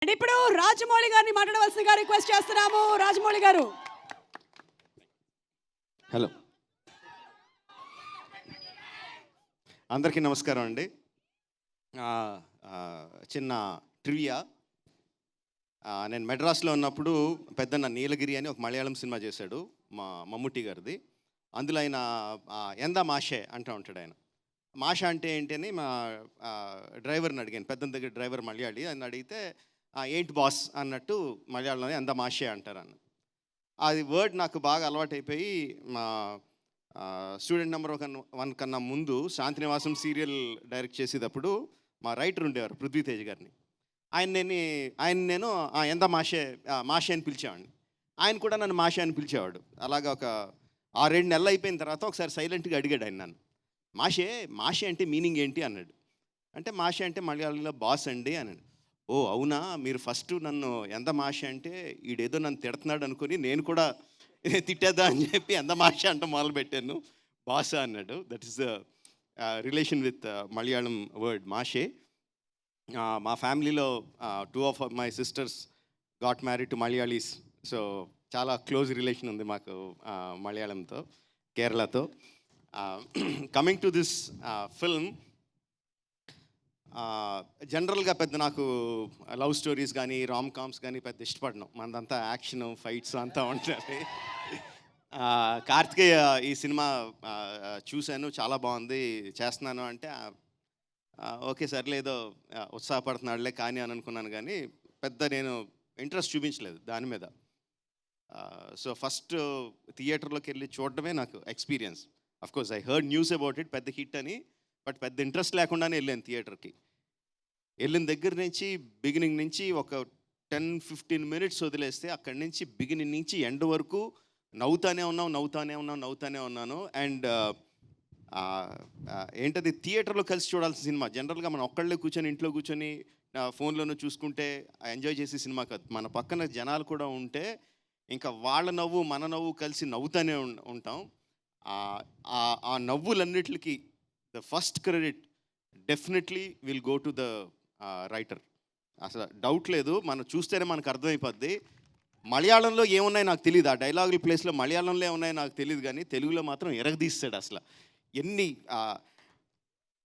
And ఇప్పుడు రాజమౌళి గారిని మాట్లాడవలసిందిగా రిక్వెస్ట్ చేస్తున్నాము. రాజమౌళి గారు. హలో, అందరికీ నమస్కారం అండి. చిన్న ట్రివియా. నేను మెడ్రాస్లో ఉన్నప్పుడు పెద్దన్న నీలగిరి అని ఒక మలయాళం సినిమా చేశాడు, మా మమ్ముట్టి గారిది. అందులో ఆయన ఎందా మాషే అంటూ ఉంటాడు. ఆయన మాష అంటే ఏంటి అని మా డ్రైవర్ని అడిగాను. పెద్దన్న దగ్గర డ్రైవర్ మలయాళీ. అని అడిగితే ఏంటి బాస్ అన్నట్టు మలయాళంలో ఎందా మాషే అంటారు అన్న. అది వర్డ్ నాకు బాగా అలవాటైపోయి మా స్టూడెంట్ నెంబర్ 1 కన్నా ముందు శాంతినివాసం సీరియల్ డైరెక్ట్ చేసేటప్పుడు మా రైటర్ ఉండేవారు పృథ్వీతేజ్ గారిని. ఆయన నేను ఎంత మాషే అని పిలిచేవాడిని. ఆయన కూడా నన్ను మాషే అని పిలిచేవాడు. అలాగా ఒక 6-7 నెలలు అయిపోయిన తర్వాత ఒకసారి సైలెంట్గా అడిగాడు ఆయన నన్ను, మాషే అంటే మీనింగ్ ఏంటి అన్నాడు. అంటే మాషే అంటే మలయాళంలో బాస్ అండి అన్నాడు. ఓ అవునా, మీరు ఫస్ట్ నన్ను ఎంత మాషే అంటే ఈడేదో నన్ను తిడుతున్నాడు అనుకుని నేను కూడా తిట్టేద్దా అని చెప్పి ఎంత మాషే అంటే మొదలుపెట్టాను. బాసా అన్నాడు. That is the relation with Malayalam word మాషే. మా ఫ్యామిలీలో 2 of my sisters got married to Malayalis. So చాలా క్లోజ్ రిలేషన్ ఉంది మాకు మలయాళంతో, కేరళతో. కమింగ్ టు దిస్ ఫిల్మ్, జనరల్గా పెద్ద నాకు లవ్ స్టోరీస్ కానీ రామ్ కామ్స్ కానీ పెద్ద ఇష్టపడను. మనదంతా యాక్షన్ ఫైట్స్ అంతా ఉంటుంది. కార్తికేయ ఈ సినిమా చూశాను, చాలా బాగుంది, చేస్తున్నాను అంటే ఓకే సర్లేదో ఉత్సాహపడుతున్నాడులే కానీ అని అనుకున్నాను. కానీ పెద్ద నేను ఇంట్రెస్ట్ చూపించలేదు దాని మీద. సో ఫస్ట్ థియేటర్లోకి వెళ్ళి చూడడమే నాకు experience. Of course I heard news about it, పెద్ద హిట్ అని, బట్ పెద్ద ఇంట్రెస్ట్ లేకుండానే వెళ్ళాను థియేటర్కి. వెళ్ళిన దగ్గర నుంచి బిగినింగ్ నుంచి ఒక 10-15 మినిట్స్ వదిలేస్తే అక్కడి నుంచి బిగినింగ్ నుంచి ఎండ్ వరకు నవ్వుతానే ఉన్నాను. అండ్ ఏంటది, థియేటర్లో కలిసి చూడాల్సిన సినిమా. జనరల్గా మనం ఒక్కళ్ళే కూర్చొని ఇంట్లో కూర్చొని ఫోన్లోనూ చూసుకుంటే ఎంజాయ్ చేసే సినిమా కాదు. మన పక్కన జనాలు కూడా ఉంటే ఇంకా వాళ్ళ నవ్వు మన నవ్వు కలిసి నవ్వుతానే ఉంటాం. ఆ నవ్వులన్నిటికీ the first credit definitely will go to the writer. అసలు డౌట్ లేదు, మనం చూస్తేనే మనకు అర్థమైపోద్ది. మలయాళంలో ఏమున్నాయి నాకు తెలియదు, ఆ డైలాగుల ప్లేస్లో మలయాళంలో ఏమున్నాయి నాకు తెలియదు, కానీ తెలుగులో మాత్రం ఎరగదీస్తాడు. అసలు ఎన్ని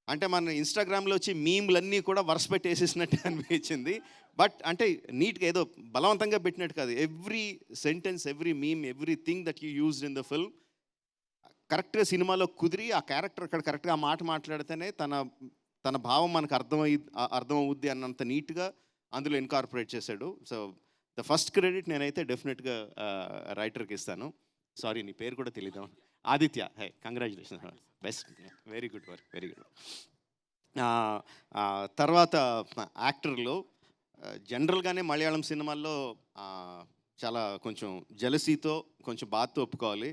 అంటే మన ఇన్స్టాగ్రామ్లో వచ్చి మీమ్లన్నీ కూడా వరుస పెట్టి వేసేసినట్టు అనిపించింది. బట్ అంటే నీట్గా ఏదో బలవంతంగా పెట్టినట్టు కాదు. Every sentence, every meme, everything that you used in the film కరెక్ట్గా సినిమాలో కుదిరి ఆ క్యారెక్టర్ అక్కడ కరెక్ట్గా ఆ మాట మాట్లాడితేనే తన భావం మనకు అర్థమవుద్ది అన్నంత నీట్గా అందులో ఇన్కార్పొరేట్ చేశాడు. సో ద ఫస్ట్ క్రెడిట్ నేనైతే డెఫినెట్గా రైటర్కి ఇస్తాను. సారీ, నీ పేరు కూడా తెలీదు. ఆదిత్య. హే, congratulations, best, very good work, very good. తర్వాత యాక్టర్లో జనరల్గానే మలయాళం సినిమాల్లో చాలా కొంచెం జెలసీతో కొంచెం బాధతో ఒప్పుకోవాలి.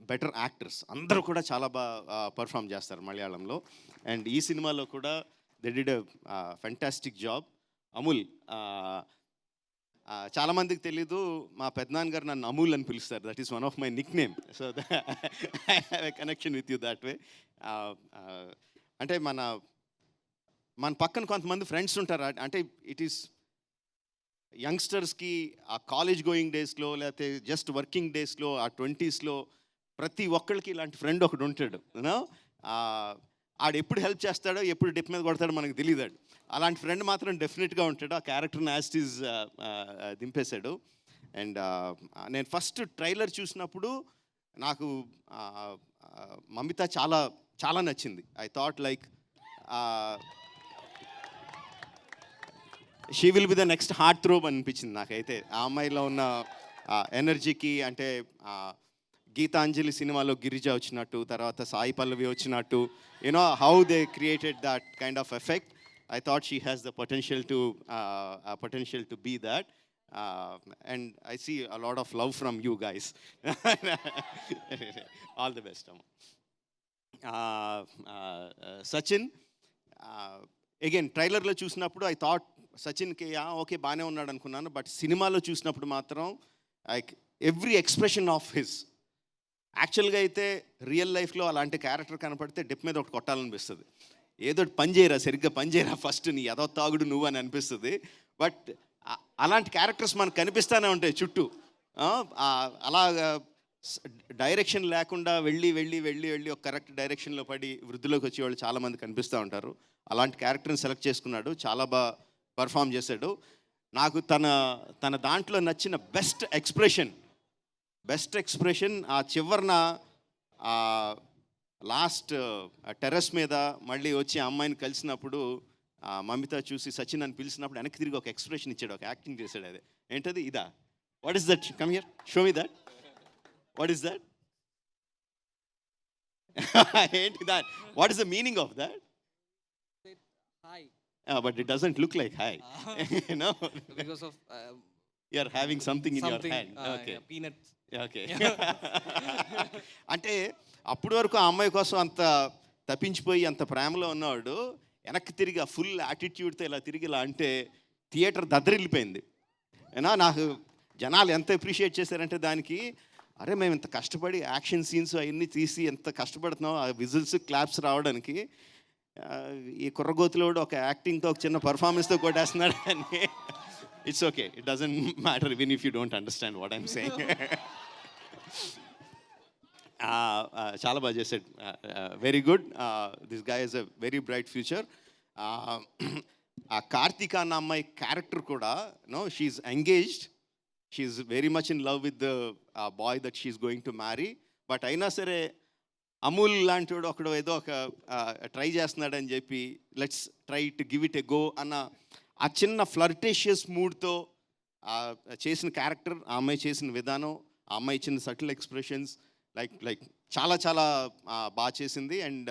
బెటర్ యాక్టర్స్ అందరూ కూడా చాలా బాగా పర్ఫామ్ చేస్తారు మలయాళంలో. అండ్ ఈ సినిమాలో కూడా they did a fantastic job. Amul, చాలామందికి తెలీదు, మా పెద్దనాన్నగారు నన్ను అమూల్ అని పిలుస్తారు. That is one of my Nick name. So I have a connection with you that way. అంటే మన పక్కన కొంతమంది ఫ్రెండ్స్ ఉంటారు. అంటే ఇట్ ఈస్ యంగ్స్టర్స్కి ఆ కాలేజ్ గోయింగ్ డేస్లో లేకపోతే జస్ట్ వర్కింగ్ డేస్లో ఆ 20sలో ప్రతి ఒక్కరికి ఇలాంటి ఫ్రెండ్ ఒకడు ఉంటాడు. యూనో, ఆడు ఎప్పుడు హెల్ప్ చేస్తాడో ఎప్పుడు డిప్ మీద కొడతాడో మనకు తెలియదు. అలాంటి ఫ్రెండ్ మాత్రం డెఫినెట్గా ఉంటాడు. ఆ క్యారెక్టర్ని యాస్టీజ్ దింపేశాడు. అండ్ నేను ఫస్ట్ ట్రైలర్ చూసినప్పుడు నాకు మమిత చాలా చాలా నచ్చింది. I thought like she will be the next heart throb అనిపించింది నాకైతే. ఆ అమ్మాయిలో ఉన్న ఎనర్జీకి, అంటే గీతాంజలి సినిమాలో గిరిజ వచ్చినట్టు, తర్వాత సాయి పల్లవి వచ్చినట్టు, you know how they created that kind of effect. I thought she has the potential to be that. And I see a lot of love from you guys. All the best. Sachin, again ట్రైలర్లో చూసినప్పుడు I thought సచిన్కి okay బాగానే ఉన్నాడు అనుకున్నాను. But సినిమాలో చూసినప్పుడు మాత్రం like every expression of his, యాక్చువల్గా అయితే రియల్ లైఫ్లో అలాంటి క్యారెక్టర్ కనపడితే డిప్ మీద ఒకటి కొట్టాలనిపిస్తుంది. ఏదో పని చేయరా, సరిగ్గా పని చేయరా ఫస్ట్, నీ ఏదో తాగుడు నువ్వు అని అనిపిస్తుంది. బట్ అలాంటి క్యారెక్టర్స్ మనకు కనిపిస్తూనే ఉంటాయి చుట్టూ. అలాగా డైరెక్షన్ లేకుండా వెళ్ళి వెళ్ళి వెళ్ళి వెళ్ళి ఒక కరెక్ట్ డైరెక్షన్లో పడి వృద్ధిలోకి వచ్చేవాళ్ళు చాలామంది కనిపిస్తూ ఉంటారు. అలాంటి క్యారెక్టర్ని సెలెక్ట్ చేసుకున్నాడు, చాలా బాగా పర్ఫామ్ చేశాడు. నాకు తన దాంట్లో నచ్చిన బెస్ట్ ఎక్స్ప్రెషన్ ఆ చివరిన లాస్ట్ టెర్రస్ మీద మళ్ళీ వచ్చి అమ్మాయిని కలిసినప్పుడు మమిత చూసి సచిన్ అని పిలిచినప్పుడు వెనక్కి తిరిగి ఒక ఎక్స్ప్రెషన్ ఇచ్చాడు, ఒక యాక్టింగ్ చేశాడు. అదే ఏంటది? ఇదా? What is that? Come here, show me that. What is that? ఏంటి that? What is the meaning of that? Hi. But it doesn't look like hi. No, Because of you are having something in something, your hand. Okay. yeah, peanuts. Okay. అంటే అప్పటి వరకు ఆ అమ్మాయి కోసం అంత తప్పించిపోయి అంత ప్రేమలో ఉన్నవాడు వెనక్కి తిరిగి ఆ ఫుల్ యాటిట్యూడ్తో ఇలా తిరిగి ఇలా అంటే థియేటర్ దద్దరిల్లిపోయింది. నాకు జనాలు ఎంత అప్రిషియేట్ చేశారంటే దానికి, అరే మేము ఇంత కష్టపడి యాక్షన్ సీన్స్ అవన్నీ తీసి ఎంత కష్టపడుతున్నాం ఆ విజిల్స్ క్లాప్స్ రావడానికి, ఈ కుర్రగోతులోడు ఒక యాక్టింగ్తో ఒక చిన్న పర్ఫార్మెన్స్తో కొట్టేస్తున్నాడు అని. It's okay, it doesn't matter even if you don't understand what I'm saying. చాలా బాగా చేశాడు, very good. This guy is a very bright future. ఆ కార్తీక అన్న అమ్మాయి క్యారెక్టర్ కూడా, she's engaged, she's very much in love with the boy that she's going to marry. But అయినా సరే అమూల్ లాంటి వాడు ఒకడు ఏదో ఒక ట్రై చేస్తున్నాడని చెప్పి let's try to give it a go అన్న ఆ చిన్న ఫ్లర్టేషియస్ మూడ్తో చేసిన క్యారెక్టర్, ఆ అమ్మాయి చేసిన విధానం, ఆ అమ్మాయి ఇచ్చిన సటిల్ ఎక్స్ప్రెషన్స్, లైక్ చాలా చాలా బాగా చేసింది. And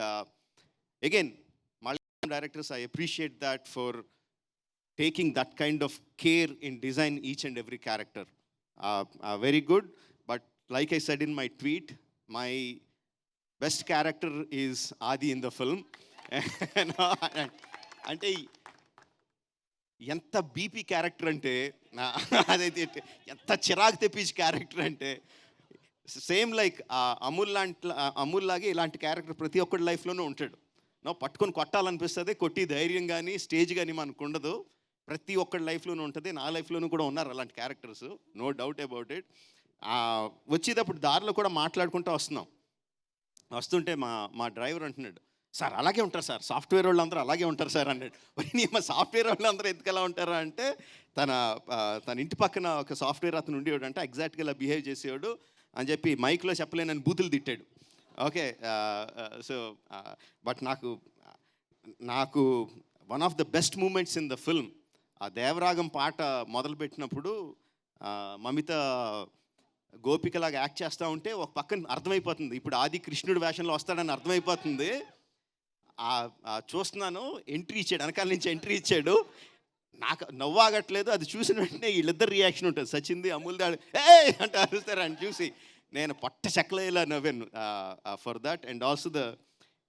again Malayalam directors, I appreciate that for taking that kind of care in design each and every character. Very good. But like I said in my tweet, my best character is ఆది in the film. అంటే ఎంత BP character అంటే, అదైతే ఎంత చిరాకు తెప్పించి character అంటే, same like Amul లాగే ఇలాంటి క్యారెక్టర్ ప్రతి ఒక్కటి లైఫ్లోనూ ఉంటాడు. పట్టుకొని కొట్టాలనిపిస్తుంది, కొట్టి ధైర్యం కానీ స్టేజ్ కానీ మనకు ఉండదు. ప్రతి ఒక్కటి లైఫ్లోనూ ఉంటుంది, నా లైఫ్లోనూ కూడా ఉన్నారు అలాంటి characters, no doubt about it. వచ్చేటప్పుడు దారిలో కూడా మాట్లాడుకుంటూ వస్తుంటే మా డ్రైవర్ అంటున్నాడు, సార్ అలాగే ఉంటారు సార్, సాఫ్ట్వేర్ వాళ్ళందరూ అలాగే ఉంటారు సార్ అన్నాడు. మా సాఫ్ట్వేర్ వాళ్ళందరూ ఎందుకు ఎలా ఉంటారా అంటే, తన ఇంటి పక్కన ఒక సాఫ్ట్వేర్ అతను ఉండేవాడు అంటే ఎగ్జాక్ట్గా ఇలా బిహేవ్ చేసేవాడు అని చెప్పి మైక్లో చెప్పలేనని బూతులు తిట్టాడు. ఓకే. సో బట్ నాకు one of the best moments in the film, ఆ దేవరాగం పాట మొదలుపెట్టినప్పుడు మమిత గోపికలాగా యాక్ట్ చేస్తూ ఉంటే ఒక పక్కన అర్థమైపోతుంది, ఇప్పుడు ఆది కృష్ణుడు వేషంలో వస్తాడని అర్థమైపోతుంది. చూస్తున్నాను, ఎంట్రీ ఇచ్చాడు, వెనకాల నుంచి ఎంట్రీ ఇచ్చాడు. నాకు నవ్వాగట్లేదు, అది చూసిన వెంటనే వీళ్ళిద్దరు రియాక్షన్ ఉంటుంది, సచింది అమూల్ దాడు ఏ అంటే అరుస్తారు అని చూసి నేను పట్ట చెక్కలేలా నవ్వాను for that. And also the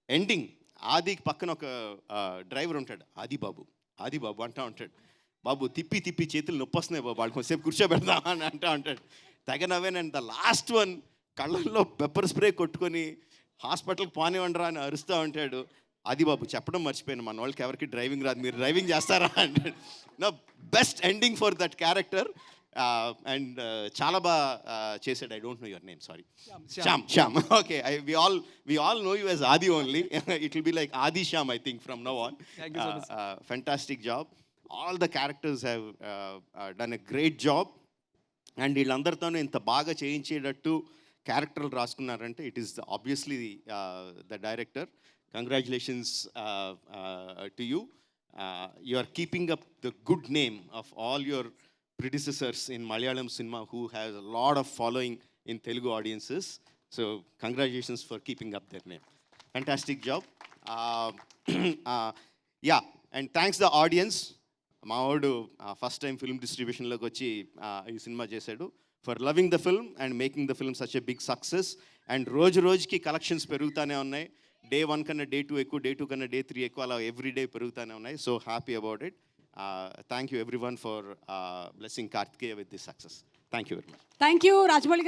ending, ఆదికి పక్కన ఒక డ్రైవర్ ఉంటాడు, ఆది బాబు అంటూ ఉంటాడు, బాబు తిప్పి తిప్పి చేతులు నొప్పి వస్తున్నాయి బాబు, వాళ్ళు కొంచెంసేపు కూర్చోబెడదామా అని అంటూ ఉంటాడు. తెగ నవ్వాను. అండ్ ద లాస్ట్ వన్, కళ్ళల్లో పెప్పర్ స్ప్రే కొట్టుకొని హాస్పిటల్కి పోనివ్వండిరా అని అరుస్తూ ఉంటాడు. అది బాబు చెప్పడం మర్చిపోయాను, మన వాళ్ళకి ఎవరికి డ్రైవింగ్ రాదు, మీరు డ్రైవింగ్ చేస్తారా అంటే. నా best ending for that character. And చాలా బాగా చేశాడు. I don't know your name, sorry. Shyam. Okay, we all know you as Adi only. It will be like Adi Shyam, I think, from now on. Thank you so much. Fantastic job. All the characters have done a great job. And వీళ్ళందరితోనూ ఇంత బాగా చేయించేటట్టు క్యారెక్టర్లు రాసుకున్నారంటే it is obviously the director. Congratulations to you. You are keeping up the good name of all your predecessors in Malayalam cinema who has a lot of following in Telugu audiences. So congratulations for keeping up their name. Fantastic job. Yeah, and thanks the audience. మా వాడు first time film డిస్ట్రిబ్యూషన్లోకి వచ్చి ఈ cinema చేశాడు. For loving the film and making the film such a big success. And రోజుకి collections పెరుగుతూనే ఉన్నాయి. Day 1 కన్నా Day 2 ఎక్కువ, Day 2 కన్నా Day 3 ఎక్కువ, అలా ఎవ్రీ డే పెరుగుతూనే ఉన్నాయి. So happy about it. Thank you everyone for blessing Kartikeya with this success. Thank you very much. Thank you Rajamouli.